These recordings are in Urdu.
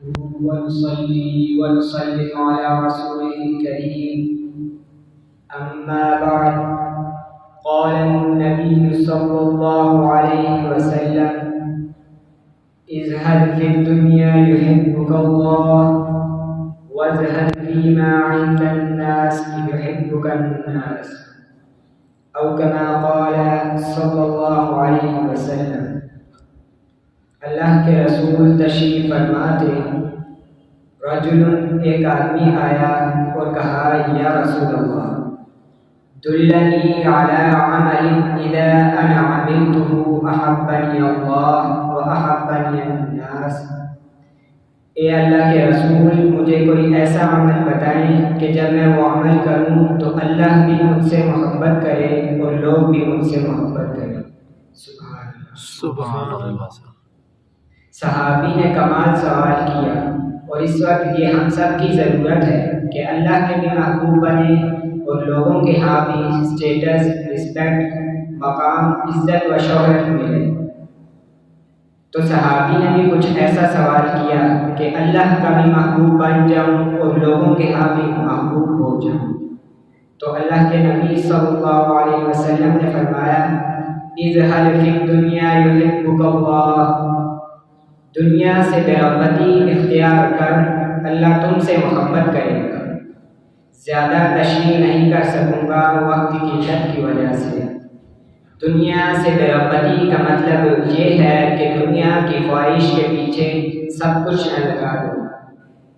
ونصلي ونسلم على رسوله الكريم. أما بعد، قال النبي صلى الله عليه وسلم: ازهد في الدنيا يحبك الله، وازهد فيما عند الناس يحبك الناس، أو كما قال صلی اللہ علیہ وسلم. اللہ کے رسول تشریف فرماتے: رجل، ایک آدمی آیا اور کہا: یا رسول اللہ، دلنی علی عمل اذا انا عملته احبنی اللہ واحبنی الناس. اے اللہ کے رسول، مجھے کوئی ایسا عمل بتائیں کہ جب میں وہ عمل کروں تو اللہ بھی مجھ سے محبت کرے اور لوگ بھی مجھ سے محبت کریں. سبحان اللہ. سبحان اللہ. صحابی نے کمال سوال کیا، اور اس وقت یہ ہم سب کی ضرورت ہے کہ اللہ کے بھی محبوب بنے اور لوگوں کے ہاں بھی اسٹیٹس، رسپیکٹ، مقام، عزت و شہرت ملے. تو صحابی نے بھی کچھ ایسا سوال کیا کہ اللہ کا بھی محبوب بن جاؤں اور لوگوں کے ہاں بھی محبوب ہو جاؤں. تو اللہ کے نبی صلی اللہ علیہ وسلم نے فرمایا: اذهب فی الدنیا یحبک اللہ. دنیا سے بے رغبتی اختیار کر، اللہ تم سے محبت کرے گا. زیادہ تشریح نہیں کر سکوں گا وقت کی قلت کی وجہ سے. دنیا سے بے رغبتی کا مطلب یہ ہے کہ دنیا کی خواہش کے پیچھے سب کچھ نہ لگا دو،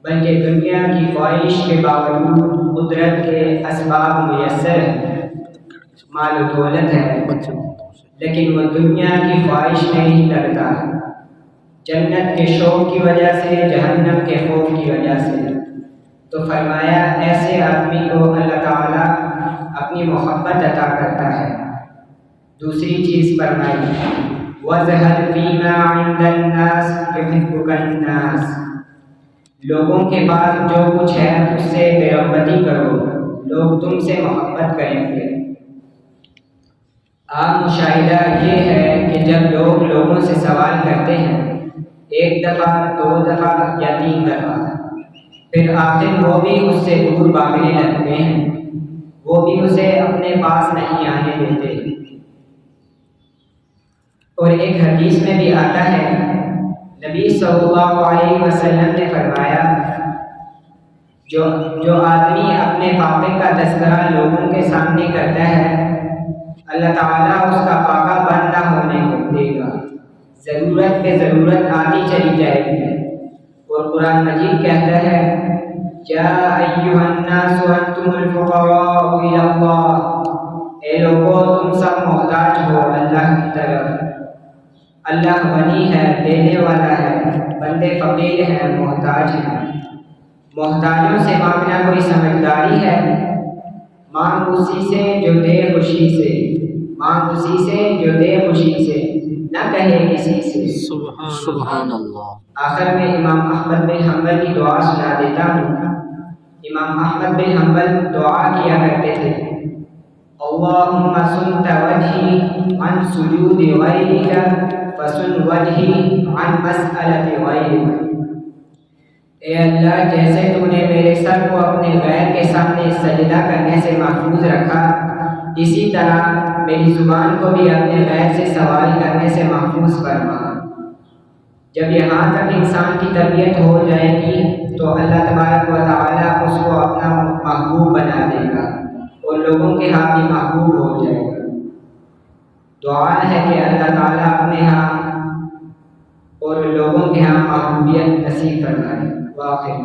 بلکہ دنیا کی خواہش کے باوجود قدرت کے اسباب میسر ہیں، مال و دولت ہے، لیکن وہ دنیا کی خواہش میں نہیں لگتا، جنت کے شوق کی وجہ سے، جہنم کے خوف کی وجہ سے. تو فرمایا ایسے آدمی کو اللہ تعالیٰ اپنی محبت عطا کرتا ہے. دوسری چیز فرمائی: وَازْهَدْ فِيمَا عِندَ النَّاسِ يُحِبُّكَ النَّاسِ. لوگوں کے پاس جو کچھ ہے اس سے بے رغبتی کرو، لوگ تم سے محبت کریں گے. عام مشاہدہ یہ ہے کہ جب لوگ لوگوں سے سوال کرتے ہیں، ایک دفعہ، دو دفعہ یا تین دفعہ، پھر آخر وہ بھی اس سے دور بھاگنے لگتے ہیں، وہ بھی اسے اپنے پاس نہیں آنے دیتے. اور ایک حدیث میں بھی آتا ہے، نبی صلی اللہ علیہ وسلم نے فرمایا: جو آدمی اپنے پاپے کا تذکرہ لوگوں کے سامنے کرتا ہے، اللہ تعالیٰ اس کا پاکا بند نہ ہونے کو دے گا. ضرورت پہ ضرورت آتی چلی جائے گی. اور قرآن مجید کہتا ہے: یا ایھا الناس انتم الفقراء الی اللہ. اے لوگو، تم سب محتاج ہو اللہ کی طرف. اللہ غنی ہے، دینے والا ہے، بندے فقیر ہیں، محتاج ہیں. محتاجوں سے مانگنا کوئی سمجھداری ہے؟ مانگ اسی سے جو دے خوشی سے، مانگ اسی سے جو دے خوشی سے، نہ کہے کسی سے. سبحان اللہ. آخر میں امام احمد بن حنبل کی دعا سنا دیتا ہوں. امام احمد بن حنبل دعا کیا کرتے تھے: اللہم صنت وجہی عن سجود غیرک فصن وجہی عن مسألۃ غیرک. اے اللہ، جیسے تو نے میرے سر کو اپنے غیر کے سامنے سجدہ کرنے سے محفوظ رکھا، اسی طرح میری زبان کو بھی اپنے غیر سے سوال کرنے سے محفوظ فرما. جب یہاں تک انسان کی تربیت ہو جائے گی تو اللہ تبارک و تعالیٰ اس کو اپنا محبوب بنا دے گا اور لوگوں کے ہاں بھی محبوب ہو جائے گا. دعا ہے کہ اللہ تعالیٰ اپنے ہاں اور لوگوں کے ہاں محبوبیت نصیب فرمائے. واقعی